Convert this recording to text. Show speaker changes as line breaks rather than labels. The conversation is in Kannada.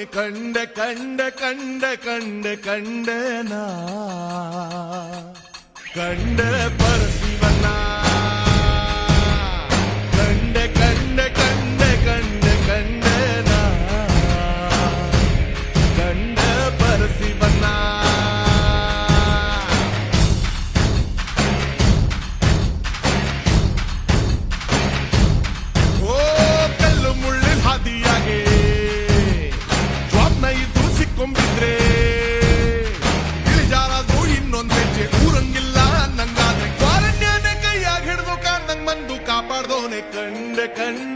ಕಂಡ ಕಂಡ ಕಂಡ ಕಂಡ ಕಂಡನ ಕಂಡ ಪರಶಿವನ ಕಂಡ ಕಂಡ ಕಂಡ ಕಂಡ ಕಂಡನ ಕಂಡ ಪರಶಿವನ ಓ ಕಲ್ಲು ಮುಳ್ಳಿನ ಹಾದಿಯಾಗೆ ಜಾಬ್ನ ಇದ್ದು ಸಿಕ್ಕೊಂಬಿದ್ರೆ ಇಳಿಜಾರಾದ್ರು ಇನ್ನೊಂದ್ ಹೆಜ್ಜೆ ಊರಂಗಿಲ್ಲ ನಂಗಾದ್ರೆ ಕ್ವಾರಂಟೈನ್ ಕೈಯಾಗ ಹಿಡ್ದು ಕಾಂದಂಗ್ ಬಂದು ಕಾಪಾಡ್ದೋನೆ ಕಂಡ ಕಂಡ